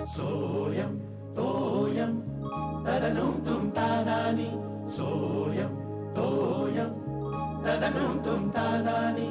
सोयम तोयम तदनुम तुम तादानी सोयम तोयम तदनुम तुम तादानी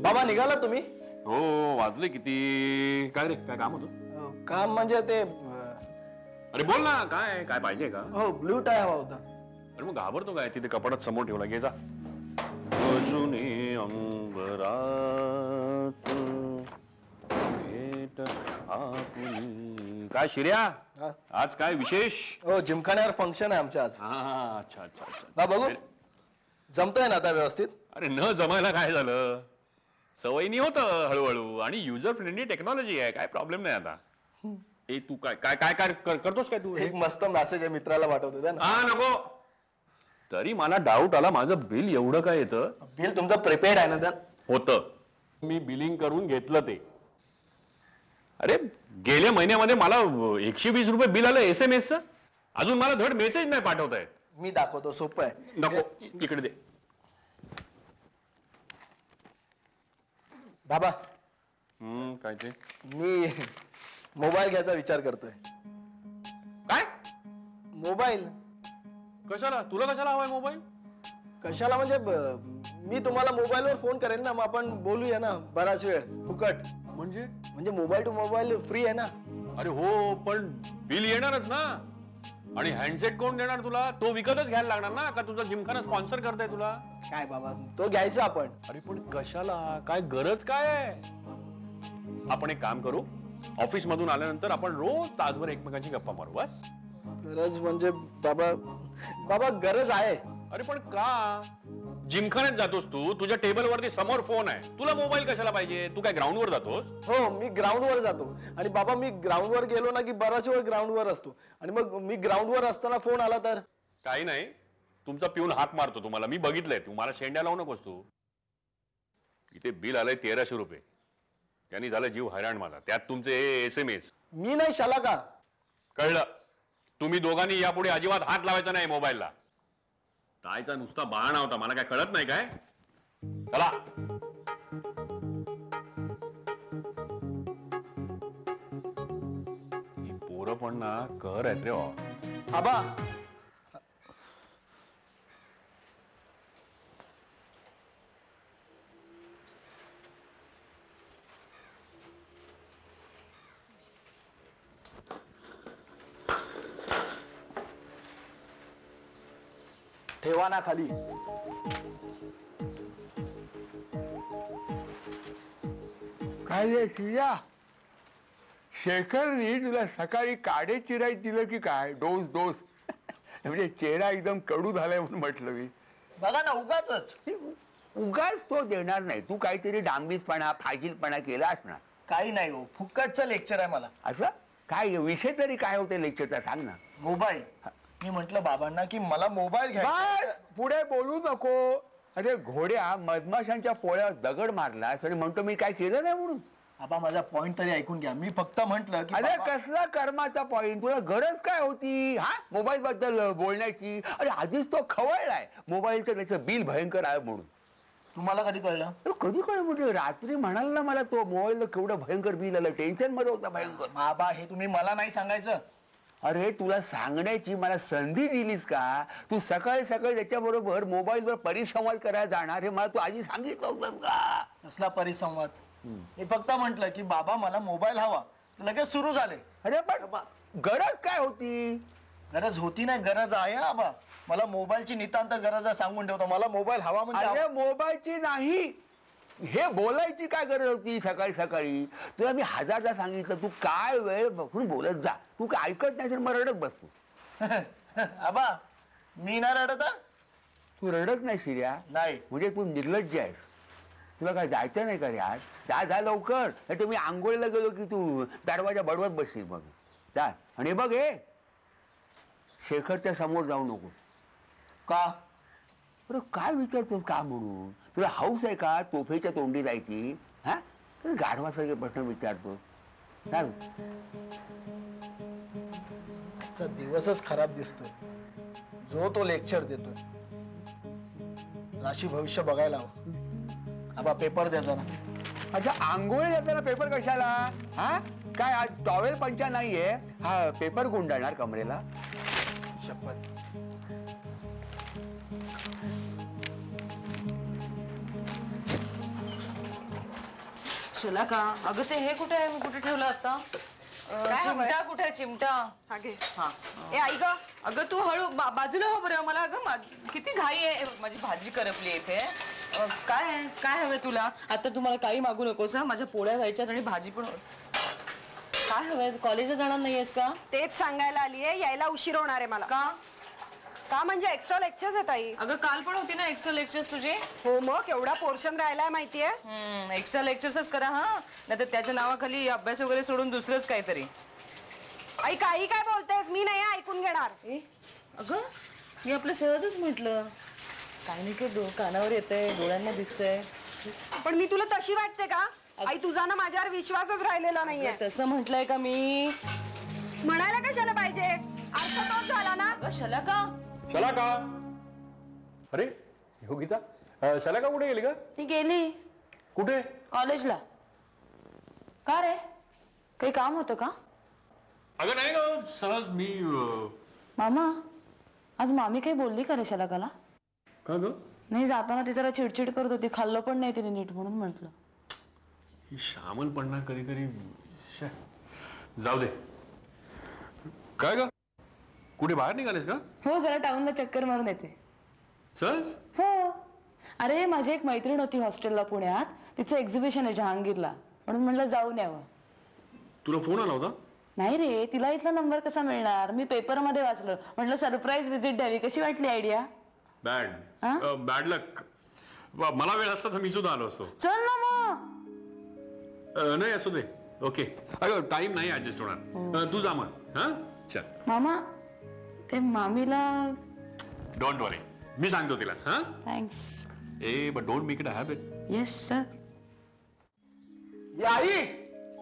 बाबा निघाला तुम्ही? हो वाजले किती? काय रे काय काम होतं? काम म्हणजे ते अरे बोल ना काय काय पाहिजे का? हो ब्लू टाय हवा होता. अरे मग घाबरतो काय? तिथे कपाटात समोर ठेवला घे जा. अजूनही अंबरात भेट आपुली. काय शिर्या आज काय विशेष? हो जिमखान्यावर फंक्शन आहे आमच्या आज. हा अच्छा अच्छा अच्छा. बा बघू जमतोय ना आता व्यवस्थित? अरे न जमायला काय झालं? सवयीनी होतं हळूहळू आणि युजर फ्रेंडली टेक्नॉलॉजी आहे, काय प्रॉब्लेम नाही आता. ए तू काय काय काय काय करतोस काय तू? एक मस्त मेसेज आहे मित्राला पाठवतो ना. हा नको. तरी मला डाऊट आला माझं बिल एवढं काय येतं? बिल तुमचं प्रिपेड आहे ना तर? होतं. मी बिलिंग करून घेतलं ते. अरे गेल्या महिन्यामध्ये मला 120 रुपये बिल आलं SMS चं. अजून मला धड मेसेज नाही पाठवतायत. मी दाखवतो सोपं आहे. नको इकडे दे. बाबा काय ते? मी मोबाईल घ्यायचा विचार करतोय. काय मोबाईल? कशाला? तुला कशाला हवाय मोबाईल? कशाला म्हणजे मी तुम्हाला मोबाईलवर फोन करेन ना, मग आपण बोलूया ना बराच वेळ फुकट. म्हणजे म्हणजे मोबाईल टू मोबाईल फ्री आहे ना. अरे हो पण बिल येणारच ना. आणि हँडसेट कोण देणार तुला? तो विकतच घ्यायला लागणार ना, का तुझा जिमखाना स्पॉन्सर करताय तुला? काय बाबा तो घ्यायचा आपण. अरे पण कशाला? काय गरज काय आहे? आपण एक काम करू, ऑफिस मधून आल्यानंतर आपण रोज तासभर एकमेकांची गप्पा मारू बस. गरज म्हणजे बाबा बाबा गरज आहे. अरे पण का? जिमखान्यात जातोस तू, तुझ्या टेबल वरती समोर फोन आहे, तुला मोबाईल कशाला पाहिजे? तू काय ग्राउंड वर जातोस? हो मी ग्राउंड वर जातो. आणि बाबा मी ग्राउंड वर गेलो ना की बराच वेळ ग्राउंड वर असतो. आणि मग मी ग्राउंड वर असताना फोन आला तर? काही नाही, तुमचा पिऊन हाक मारतो तुम्हाला. मी बघितलंय. तू मला शेंड्या लावू नकोस तू. इथे बिल आलंय 1300 रुपये. त्यांनी झालं जीव हैराण मला. त्यात तुमचे SMS. मी नाही शाला का? कळलं. तुम्ही दोघांनी यापुढे अजिबात हात लावायचा नाही मोबाईलला. तायचा नुसता बहाणा होता, मला काय कळत नाही काय? चला. ही पोरं पण ना कहर आहेत रे. आबा ठेवा ना खाली. काय रे शिर्या, शेखरनी तुला सकाळी काडे चिराई दिलं की काय? डोस डोस म्हणजे चेहरा एकदम कडू झालाय म्हणून म्हटलं मी. बघा ना उगाच. उगाच तो देणार नाही. तू काहीतरी डांबीसपणा फाजीलपणा केला असणार. काही नाही हो, फुकटचं लेक्चर आहे मला. असं काय? विषय तरी काय होते लेक्चरचा सांग ना. मोबाईल. मी म्हंटल बाबांना की मला मोबाईल घ्यायचा. पुढे बोलू नको. अरे घोड्या मधमाशांच्या पोळ्यावर दगड मारलास आणि म्हणतो मी काय केलं नाही म्हणून. बाबा माझा पॉइंट तरी ऐकून घ्या. मी फक्त म्हंटल की अरे कसला कर्माचा पॉइंट? तुला गरज काय होती हा मोबाईल बद्दल बोलण्याची? अरे आधीच तो खवळलाय मोबाईलचं, त्याचं बिल भयंकर आहे म्हणून. तुम्हाला कधी कळलं? कधी कळलं म्हणजे रात्री म्हणाल ना मला तो मोबाईल केवढं भयंकर बिल आलं. टेन्शन मध्ये होता भयंकर. बाबा हे तुम्ही मला नाही सांगायचं. अरे तुला सांगण्याची मला संधी दिलीस का? तू सकाळी सकाळी त्याच्याबरोबर मोबाईलवर परिसंवाद करायला जाणार हे मला तू आधी सांगितलं होतं का? कसला परिसंवाद? मी फक्त म्हंटल की बाबा मला मोबाईल हवा. लगेच सुरू झाले. अरे पण गरज काय होती? गरज होती नाही, गरज आहे आबा. मला मोबाईलची नितांत गरज आहे, सांगून ठेवतो. मला मोबाईल हवा म्हणजे अरे मोबाईलची नाही, हे बोलायची काय गरज होती सकाळी सकाळी? तुला मी 1000दा सांगितलं, तू काय वेळ बघून बोलत जा. तू काय ऐकत नाही, मग रडत बसतोस. आबा मी नाही रडत हा. तू रडत नाही शिर्या? नाही. म्हणजे तू निर्लज्ज आहेस. तुला काय जायचं नाही का रे आज? जा लवकर, नाही तर मी आंघोळीला गेलो की तू दरवाजा बडवत बसशील. मग जा. आणि बघ हे शेखरच्या समोर जाऊ नको. का? अरे काय विचारतोस का म्हणून? तुला हौस आहे का तोफेच्या तोंडी जायची? हा, गाढवासारखे प्रश्न विचारतो. चाल. आजचा दिवसच खराब दिसतोय. जो तो लेक्चर देतोय. राशी भविष्य बघायला हवं. आबा पेपर द्या जरा. अच्छा, आंघोळ येताना पेपर कशाला? हा काय आज टॉवेल पंचा नाहीये? हा पेपर गुंडाळणार कमरेला? शपथ. चला का? अगं ते हे कुठे आहे? मी कुठे ठेवलं आता? चिमटा कुठे? चिमटा हा घे. हा. ए आई ग, अगं तू हळू बाजूला हो बरं. मला अगं किती घाई आहे. हे बघ, माझी भाजी करपली इथे. काय आहे? काय हवंय तुला? आता तुम्हाला काही मागू नकोस हा. माझ्या पोळ्या व्हायच्यात आणि भाजी पण. काय हवंय? कॉलेजला जाणार नाहीयेस का? तेच सांगायला आलीये, यायला उशीर होणार आहे मला. का? का म्हणजे एक्स्ट्रा लेक्चर्स आहेत आई. अगं काल पण होती ना एक्स्ट्रा लेक्चर्स तुझे? हो मग एवढा पोर्शन राहिलाय माहितीये. एक्स्ट्रा लेक्चर्सच करा हा. नाही तर त्याच्या नावाखाली अभ्यास वगैरे सोडून दुसरंच काहीतरी. आई काही काय बोलतेस? मी नाही ऐकून घेणार. अगं मी आपलं सहजच म्हटलं. काही नाही काही कानावर येतंय, डोळ्यांना दिसतंय. पण मी तुला तशी वाटते का? आई तुझा ना माझ्यावर विश्वासच राहिलेला नाहीये. तसं म्हटलंय का मी? म्हणायला कशाला पाहिजे? अर्थ तोच झाला ना. अगं शलाका. शलाका. अरे योगिता, शलाका कुठे गेली का? ती गेली. कुठे? कॉलेजला. का रे? काही काम होतं का? अगं नाही ना, सहज मी. मामा आज मामी काही बोलली का रे शलाकाला? का ग? नाही, जाताना ती जरा चिडचिड करत होती. खाल्लं पण नाही तिने नीट, म्हणून म्हटलं. ही श्यामल पडणार कधी कधी. जाऊ दे. काय ग, कुठे बाहेर निघालेस का? हो, जरा टाऊनला चक्कर मारून येते. सहज? हो. अरे माझी एक मैत्रीण होती हॉस्टेलला पुण्यात. तिचं एक्झिबिशन आहे जहांगीरला, म्हणून म्हणलं जाऊन यावं. तुला फोन आला होता? नाही रे, तिला इथला नंबर कसा मिळणार? मी पेपरमध्ये वाचलं, म्हटलं सरप्राईज व्हिजिट द्यावी. कशी वाटली आयडिया? बॅड लक. मला वेळ असता तर मी सुद्धा आलो असतो. चल ना मग. नाही असू दे. ओके. अगं टाइम नाही ऍडजस्ट होणार. तू जा मग. हा चल. मामा ते मामीला. डोंट वरी, मी सांगतो तिला. हा thanks. But don't make it a habit. Yes sir. आई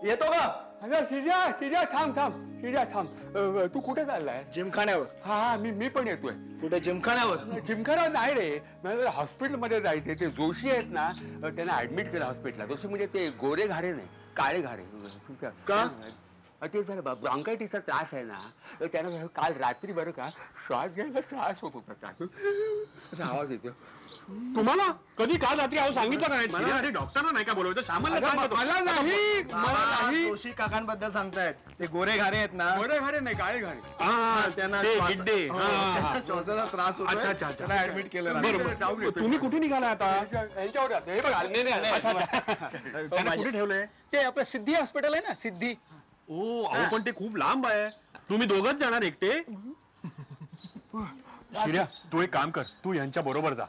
येतो का? अगं शिर्या थांब. शिर्या थांब. तू कुठे चाललाय? जिमखान्यावर. हा मी पण येतोय. कुठे? जिमखान्यावर. जिमखाना नाही रे, मला हॉस्पिटलमध्ये जायचंय. ते जोशी आहेत ना, त्यांना ऍडमिट केलं हॉस्पिटलला. जोशी म्हणजे ते गोरे घारे नाही, काळे घारे. का? ते जरा ब्रॉन्कायटिसचा त्रास आहे ना, तर त्यांना काल रात्री बरं का श्वास घ्यायला त्रास होत होता. त्याचा आवाज येतो. तुम्हाला कधी काल रात्री अहो सांगितलं का नाही? डॉक्टरना नाही का बोलवतं? सामान्य मला नाही. जोशी काकांबद्दल सांगतायत. ते गोरे घारे आहेत ना. गोरे घारे नाही, काळे घारे. त्यांना श्वासाचा त्रास होतो. त्यांना ऍडमिट केलं. बरोबर. तुम्ही कुठे निघाला आता? यांच्यावर हे बघा. त्यांना कुठे ठेवलंय? ते आपलं सिद्धी हॉस्पिटल आहे ना, सिद्धी. ओ अहो, पण ते खूप लांब आहे. तुम्ही दोघच जाणार एकटे? शिर्या तू एक काम कर, तू यांच्या बरोबर जा.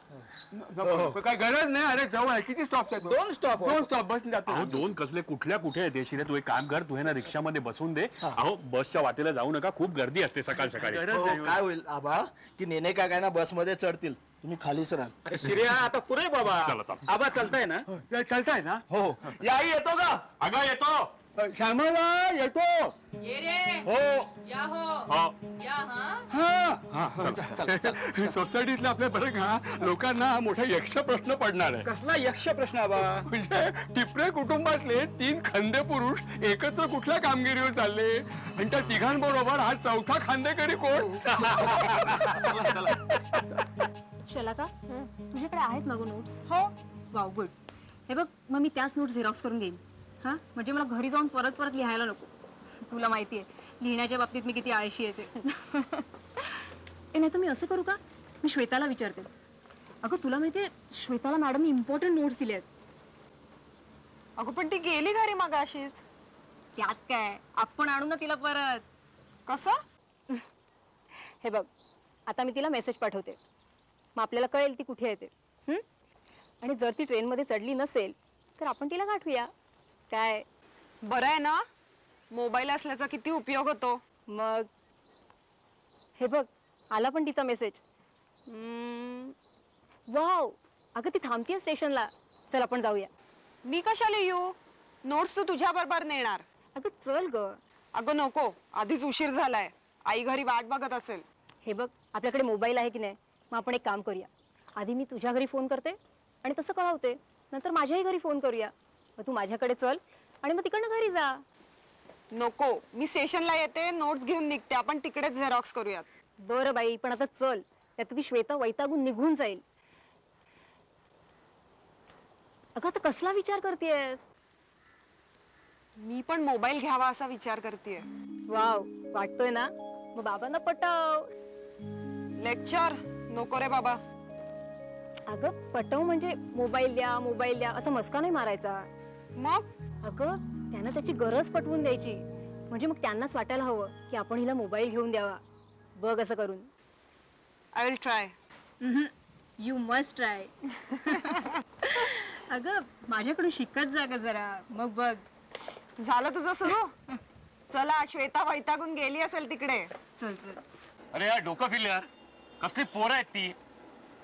काय गरज नाही. अरे जवळ आहे. किती स्टॉप आहेत? 2 स्टॉप. बस जातो. अहो 2 कसले कुठल्या कुठे आहे? शिर्या तू एक काम कर, तू हे ना रिक्षामध्ये बसून दे. अहो बसच्या वाटेला जाऊ नका, खूप गर्दी असते सकाळ सकाळी. काय होईल आबा की नेने काका ना बस मध्ये चढतील, तुम्ही खालीच राहा. शिर्या आता पुरे बाबा. चला. आबा चालताय ना? चालताय ना? हो. याही येतो का? अगं येतो. श्यामला येतो. ये रे. हो. या हो. हो. या हा. सोसायटीतल्या आपल्या बरं का लोकांना मोठा यक्ष प्रश्न पडणार आहे. कसला यक्ष प्रश्न आबा? म्हणजे टिपरे कुटुंबातले 3 खंदे पुरुष एकत्र कुठल्या कामगिरीवर चालले आणि त्या तिघांबरोबर हा 4था खांदेकरी कोण? शलाका, तुझ्याकडे आहेत ना गो नोट्स? हो. Wow good. हे बघ, मग मी त्याच नोट्स झेरॉक्स करून घेईन. हा म्हणजे मला घरी जाऊन परत लिहायला नको. तुला माहितीये लिहिण्याच्या बाबतीत मी किती आळशी येते. नाही तर मी असं करू का, मी श्वेताला विचारते. अगं तुला माहितीये श्वेताला मॅडमनी इम्पॉर्टंट नोट्स दिले आहेत. अगं पण ती गेली घरी मग अशीच. त्यात काय, आपण आणू ना तिला परत. कसं? हे बघ, आता मी तिला मेसेज पाठवते, मग आपल्याला कळेल ती कुठे येते. आणि जर ती ट्रेनमध्ये चढली नसेल तर आपण तिला गाठूया. काय बरं आहे ना, मोबाईल असल्याचा किती उपयोग होतो. मग हे बघ, आला पण तिचा मेसेज. वाव, अगं ती थांबतीये स्टेशनला. चल आपण जाऊया. मी कशाला येऊ? नोट्स तू तुझ्या बरोबर नेणार. अगं चल ग. अगं नको, आधीच उशीर झालाय. आई घरी वाट बघत असेल. हे बघ, आपल्याकडे मोबाईल आहे की नाही, मग आपण एक काम करूया. आधी मी तुझ्या घरी फोन करते आणि तसं कळवते, नंतर माझ्याही घरी फोन करूया. मग तू माझ्याकडे चल आणि मग तिकडनं घरी जा. नको, मी स्टेशनला येते, नोट्स घेऊन निघते. आपण तिकडेच झेरॉक्स करूयात. बरं बाई, पण आता चल, त्यात ती श्वेता वैतागून निघून जाईल. अगं आता कसला विचार करतेयस? मी पण मोबाईल घ्यावा असा विचार करतेय. वाव, वाटतोय ना? मग बाबांना पटव. लेक्चर नको रे बाबा. अगं पटव म्हणजे मोबाईल द्या असं मस्का नाही मारायचा. मग अगं त्यांना त्याची गरज पटवून द्यायची. म्हणजे मग त्यांनाच वाटायला हवं की आपण हिला मोबाईल घेऊन द्यावा. बघ असं करून. I will try. You must try. अगं माझ्याकडून शिकत जा ग जरा, मग बघ. झालं तुझं सुरू? चला, श्वेता वैतागून गेली असेल तिकडे. चल चल. अरे यार डोकं फिरलं यार. कसली पोरं आहेत ती.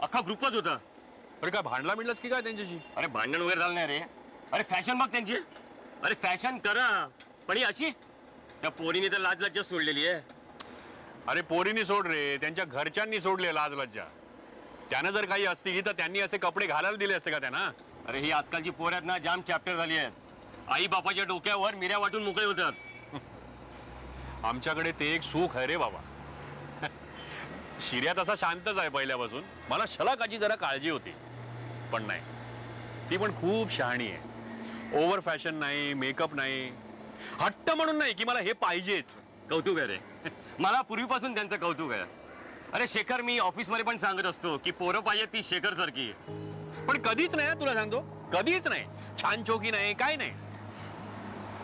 अख्खा ग्रुपच होता. अरे काय भांडला मिळलंच की काय त्यांच्याशी? अरे भांडण वगैरे झालं नाही रे. अरे फॅशन बघ त्यांची. अरे फॅशन करा, पण ही अशी. त्या पोरीने तर लाज लज्जा सोडलेली आहे. अरे पोरीनी सोड रे, त्यांच्या घरच्यांनी सोडले लाज लज्जा. त्यानं जर काही असती तर त्यांनी असे कपडे घालायला दिले असते का त्यांना? अरे ही आजकालची पोरं आहेत ना, जाम चॅप्टर झाली आहेत. आई बापाच्या डोक्यावर मिऱ्या वाटून मोकळे होतात. आमच्याकडे ते एक सुख आहे रे बाबा. शिर्या तसा शांतच आहे पहिल्यापासून. मला शलाकाची जरा काळजी होती, पण नाही, ती पण खूप शहाणी आहे. ओव्हर फॅशन नाही, मेकअप नाही, हट्ट म्हणून नाही की मला हे पाहिजेच. कौतुक आहे रे. मला पूर्वीपासून त्यांचं कौतुक आहे. अरे शेखर, मी ऑफिस मध्ये पण सांगत असतो की पोरं पाहिजे ती शेखर सारखी. पण कधीच नाही, तुला सांगतो, कधीच नाही. छान चोकी नाही, काय नाही.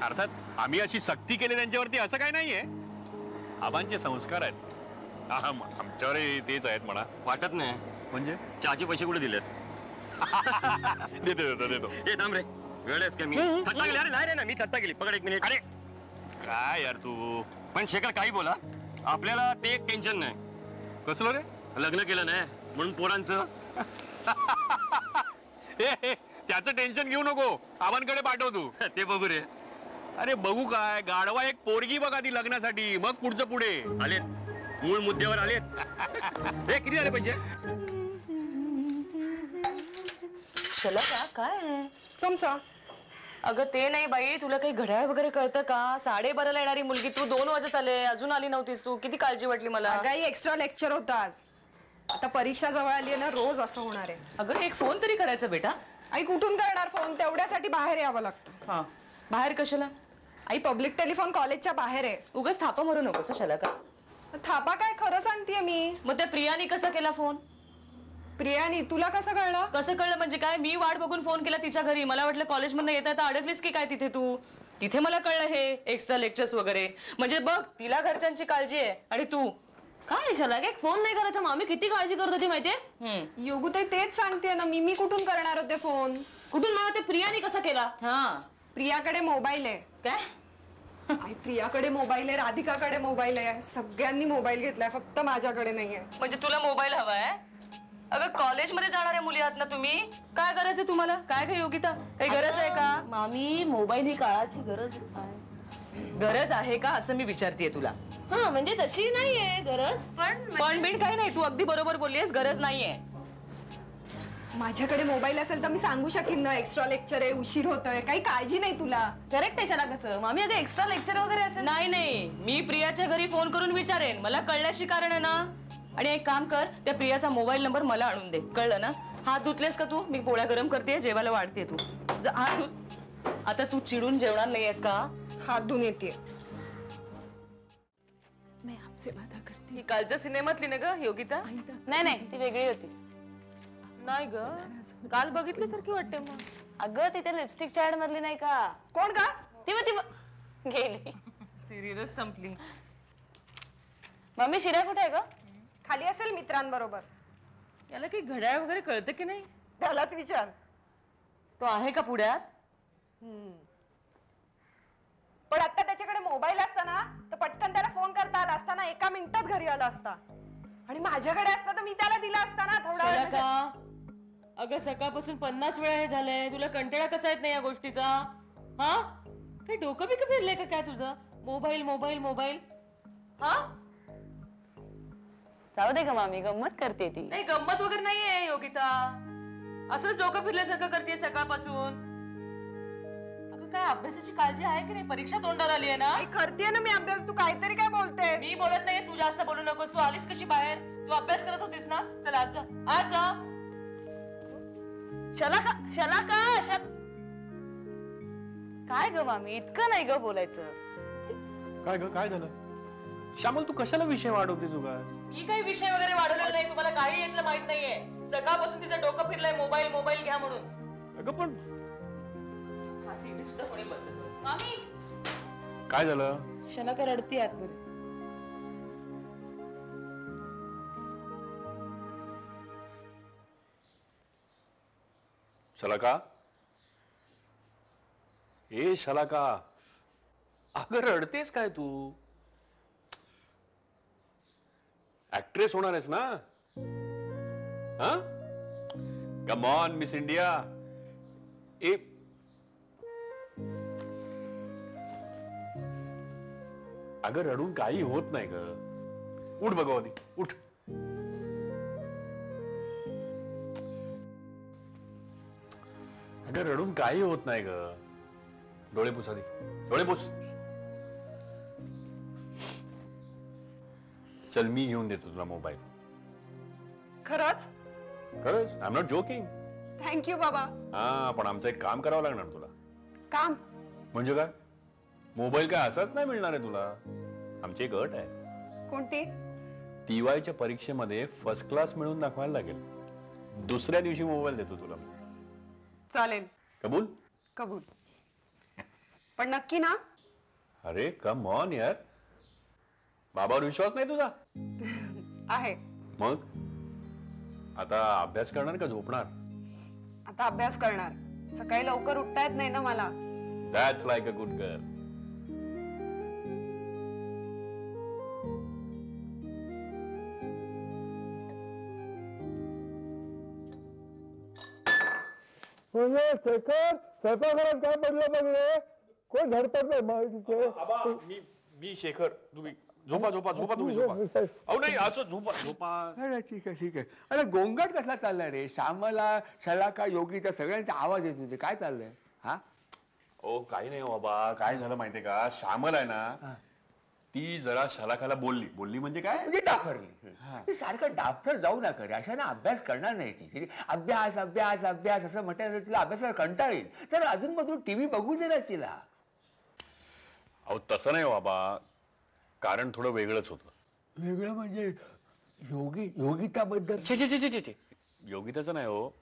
अर्थात आम्ही अशी सक्ती केली त्यांच्यावरती असं काय नाहीये. आबांचे संस्कार आहेत. आमच्यावर तेच आहेत म्हणा. वाटत नाही. म्हणजे चहाचे पैसे कुठे दिलेत? देतो. ए थांब रे, वेळेस का मी थट्टा गेली? अरे नाही रे ना, मी थट्टा गेली. पकड एक मिनिट. अरे काय यार तू. पण शेखर काही बोला, आपल्याला ते एक टेन्शन नाही. कसलं रे? लग्न केलं नाही म्हणून पोरांचं. त्याचं टेन्शन घेऊ नको, आबांकडे पाठव तू. ते बघू रे. अरे बघू काय, गाढवा एक पोरगी बघा ती लग्नासाठी, मग पुढचं पुढे. आलेत, मूळ मुद्द्यावर आलेत. हे किती झाले पैसे? चला का काय आहे? चमचा. अगं ते नाही बाई, तुला काही घड्याळ वगैरे कळतं का? 12:30ला येणारी मुलगी, तू 2 वाजत आले, अजून आली नव्हतीस तू. किती काळजी वाटली मला. अगाई एक्स्ट्रा लेक्चर होतं आज. आता परीक्षा जवळ आली आहे ना, रोज असं होणार आहे. अगं एक फोन तरी करायचा बेटा. आई कुठून करणार फोन? तेवढ्यासाठी बाहेर यावं लागतं. हा, बाहेर कशाला? आई पब्लिक टेलिफोन कॉलेजच्या बाहेर आहे. उगाच थापा मारू नकोस शाला का. थापा काय, खरं सांगतेय मी. मग त्या प्रियानी कसा केला फोन? प्रियानी, तुला कसं कळलं? कसं कळलं म्हणजे काय? मी वाट बघून फोन केला तिच्या घरी. मला वाटलं कॉलेजमधनं येता येता अडकलीस की काय तिथे तू. तिथे मला कळलं हे एक्स्ट्रा लेक्चर्स वगैरे. म्हणजे बघ, तिला घरच्यांची काळजी आहे आणि तू काय शाला एक फोन नाही करायचा. मामी किती काळजी करत होती माहितीये. योगुताई तेच सांगते ना, मी कुठून करणार होते फोन? कुठून मला ते प्रियानी कसा केला? हा, प्रियाकडे मोबाईल आहे. काय? आई प्रियाकडे मोबाईल आहे, राधिकाकडे मोबाईल आहे, सगळ्यांनी मोबाईल घेतलाय, फक्त माझ्याकडे नाहीये. म्हणजे तुला मोबाईल हवाय? अगं कॉलेजमध्ये जाणाऱ्या मुली आहात ना तुम्ही, काय गरज आहे तुम्हाला? काय काय योगिता, काही गरज आहे का? मामी, मोबाईल ही काळाची गरज आहे. गरज आहे का असं मी विचारतेय तुला. हा म्हणजे तशी नाहीये गरज, पण बिन काही नाही, तू अगदी बरोबर बोललीस, गरज नाहीये. माझ्याकडे मोबाईल असेल तर मी सांगू शकीन ना, एक्स्ट्रा लेक्चर आहे, उशीर होतोय, काही काळजी नाही तुला. करेक्ट आहे शलाकाचं. मामी अगं एक्स्ट्रा लेक्चर वगैरे असेल. नाही, मी प्रियाच्या घरी फोन करून विचारेन, मला कळल्याशी कारण आहे ना. आणि एक काम कर, त्या प्रियाचा मोबाईल नंबर मला आणून दे, कळलं ना. हात धुतलेस का तू? मी पोळ्या गरम करते, जेवायला वाढते. तू हात धुत. आता तू चिडून जेवणार नाहीयेस का? हात धुवून येते. सेवा करते. ही कालच्या सिनेमातली ना ग योगिता? नाही नाही ती वेगळी होती. नाही ग, काल बघितल्यासारखी वाटते मग. अगं तिथे लिपस्टिकच्या ऍड मधली नाही का? कोण का? ती गेली. सिरियलच संपली. मम्मी शिरा कुठे आहे ग? खाली असेल मित्रांबरोबर. याला काही घड्याळ वगैरे कळतं की नाही? त्यालाच विचार. तो आहे का पुण्यात? पण आता त्याच्याकडे मोबाईल असता ना तर पटकन त्याला फोन करता आला असता ना, 1 मिनिटात घरी आला असता. आणि माझ्याकडे असता तर मी त्याला दिला असता ना थोडा वेळ. का अगं सकाळपासून 50 वेळा हे झालंय. तुला कंटाळा कसा येत नाही या गोष्टीचा? हा काही डोकं बिकं फिरलंय का काय तुझं? Mobile mobile mobile. हा जाऊ दे ग मामी, गंमत करते ती. नाही गंमत वगैरे नाहीये योगिता. असंच डोकं फिरल्यासारखं करते सकाळपासून. अगं काय अभ्यासाची काळजी आहे की नाही? परीक्षा तोंडावर आली आहे ना. करते ना मी अभ्यास. तू काहीतरी काय बोलते? मी बोलत नाही, तू जास्त बोलू नकोस. तू आलीस कशी बाहेर? तू अभ्यास करत होतीस ना. चल आज जा, आज जा. शलाका काय ग मामी, इतकं नाही ग बोलायचं. काय ग, काय झालं? श्यामल तू कशाला विषय वाढवतेस उगाच? मी काही विषय वगैरे वाढवलेला नाही. तुम्हाला काही यातलं माहित नाहीये. सकाळपासून तिचं डोकं फिरलंय मोबाईल मोबाईल घ्या म्हणून. अगं पण मामी काय झालं? शलाका रडती आतमध्ये. शलाका, ए शलाका, अगं रडतेस काय तू? ऍक्ट्रेस होणार आहेस ना? हा, कम ऑन मिस इंडिया. ए अगं रडून काही होत नाही ग. उठ भगवती, उठ. अगं रडून काही होत नाही ग. डोळे पुस आधी, डोळे पुस. चल मी घेऊन देतो तुला मोबाईल. खरंच? खरंच, I am not joking. Thank you बाबा. हा पण आमचं एक काम करावं लागणार तुला. काम म्हणजे काय? मोबाईल काय असाच नाही मिळणार आहे तुला. आमची एक अट आहे. कोणती? टीवायच्या परीक्षेमध्ये फर्स्ट क्लास मिळून दाखवायला लागेल. दुसऱ्या दिवशी मोबाईल देतो तुला. चालेल. कबूल? कबूल. पण नक्की ना? अरे कम ऑन यार, बाबावर विश्वास नाही तुझा? आहे. मग आता अभ्यास करणार का झोपणार? आता अभ्यास करणार. सकाळी लवकर उठता येत नाही ना मला. That's like a good girl. Shekhar, स्वयंपाकघरात काय पडलं बघ रे? कोण धडपड नाही माहिती. मी शेखर. तुम्ही झोपा झोपा झोपा, तुम्ही झोपा. अहो नाही असं झोपा झोपा. ठीक आहे ठीक आहे. अरे गोंगाट कसला चाललाय रे? श्यामला, शलाका, योगिता सगळ्यांचे आवाज येत होते. काय चाललंय? हा ओ काही नाही बाबा. काय झालं माहितीये का, श्यामल आहे ना, ती जरा शलाकाला बोलली म्हणजे काय, म्हणजे डाफरली. सारखं डाफर जाऊ नका रे. अशा ना अभ्यास करणार नाही ती. अभ्यास अभ्यास अभ्यास असं म्हटलं तिला अभ्यासाला कंटाळ येईल. तर अजून मधून टीव्ही बघू दे ना तिला. अहो तसं नाही बाबा, कारण थोडं वेगळंच होतं. वेगळं म्हणजे योगिताबद्दल? योगिताचं नाही हो.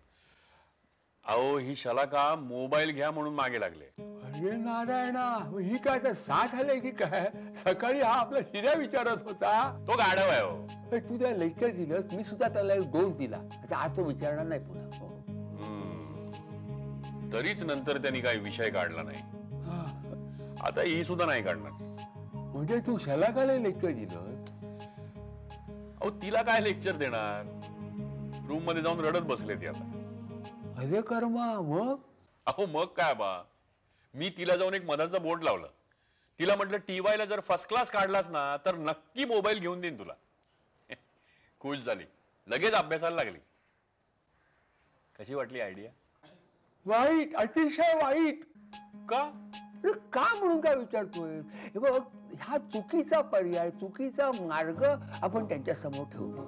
अहो ही शलाका मोबाईल घ्या म्हणून मागे लागले. अरे नारायणा, ही काय तर साथ आले की काय? सकाळी हा आपला शिऱ्या विचारत होता. तो गाढव आहे हो. तू त्याला लेक्चर दिलंस, मी सुद्धा त्याला एक डोस दिला. आता आज तो विचारणार नाही पुन्हा. तरीच नंतर त्यांनी काही विषय काढला नाही. आता ही सुद्धा नाही काढणार. म्हणजे तू शलाकाला लेक्चर दिलंस? अहो तिला काय लेक्चर देणार? रूम मध्ये जाऊन रडत बसले ती आता. अरे कर्मा, मग? अहो मग काय बा, मी तिला जाऊन एक मधाचं बोर्ड लावलं. तिला म्हटलं टीवायला जर फर्स्ट क्लास काढलास ना तर नक्की मोबाईल घेऊन देईन तुला. खुश झाली, लगेच अभ्यासाला लागली. कशी वाटली आयडिया? वाईट, अतिशय वाईट. का? का म्हणून काय विचारतोय? हे बघ, हा चुकीचा पर्याय, चुकीचा मार्ग आपण त्यांच्या समोर ठेवतो.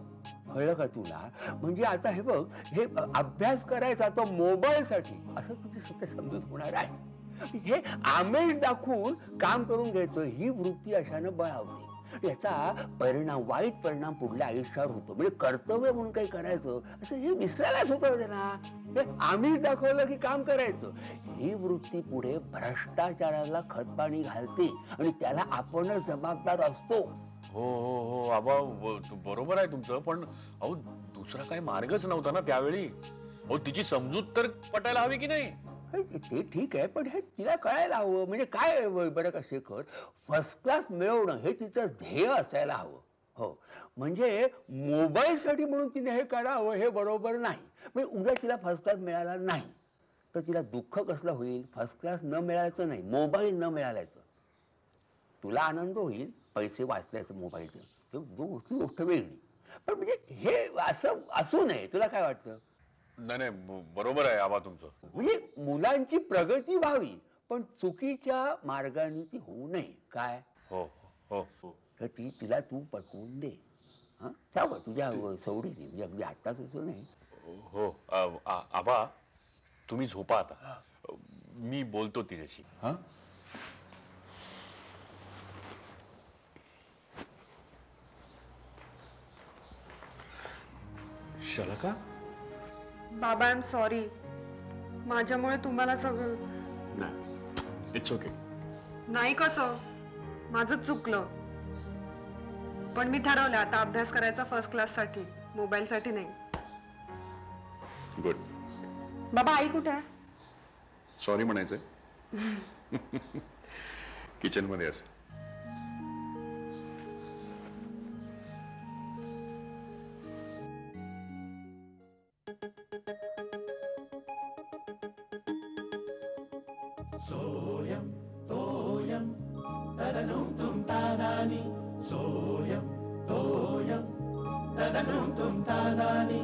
कळलं का तुला? म्हणजे आता हे बघ, हे अभ्यास करायचा तो मोबाईल साठी असं तुझी सत्य समजूत होणार आहे. हे आमेज दाखवून काम करून घ्यायचं ही वृत्ती अशानं बळावते. याचा परिणाम, वाईट परिणाम पुढल्या आयुष्यावर होतो. म्हणजे कर्तव्य म्हणून काही करायचं असं हे विसरायलाच होतं त्यांना. हे आम्हीच दाखवलं की काम करायचं. ही वृत्ती पुढे भ्रष्टाचाराला खतपाणी घालते आणि त्याला आपणच जबाबदार असतो. हो हो हो आबा, बरोबर आहे तुमचं, पण अहो दुसरा काही मार्गच नव्हता ना त्यावेळी. हो तिची समजूत तर पटायला हवी की नाही? ते ठीक आहे, पण हे तिला कळायला हवं. म्हणजे काय बरं का शेखर, फर्स्ट क्लास मिळवणं हे तिचं ध्येय असायला हवं. हो, म्हणजे मोबाईलसाठी म्हणून तिने हे करावं हे बरोबर नाही. म्हणजे उद्या तिला फर्स्ट क्लास मिळाला नाही तर तिला दुःख कसलं होईल? फर्स्ट क्लास न मिळायचं नाही, मोबाईल न मिळाल्याचं. तुला आनंद होईल पैसे वाचल्याचं मोबाईलचं, गोष्ट वेगळी. पण म्हणजे हे असं असू नये. तुला काय वाटतं? नाही नाही, बरोबर आहे आबा तुमचं. म्हणजे मुलांची प्रगती व्हावी पण चुकीच्या मार्गाने ती होऊ नये. काय? हो हो हो. तर तिला तू पटवून दे. हा, चाव तुझ्या सवडीने, म्हणजे अगदी आत्ताच असं नाही. हो आबा तुम्ही झोपा आता, मी बोलतो तिच्याशी. हा शलाका, बाबा आय एम सॉरी. माझ्यामुळे तुम्हाला सगळं. नाही इट्स ओके. नाही कसं, माझं चुकलं. पण मी ठरवलं आता अभ्यास करायचा फर्स्ट क्लास साठी, मोबाईल साठी नाही. गुड. बाबा आई कुठे आहे? सॉरी म्हणायचंय. किचन मध्ये असेल. सोयम तोयम तदनुम तुम तादानी, सोयम तोयम तदनुम तुम तादानी.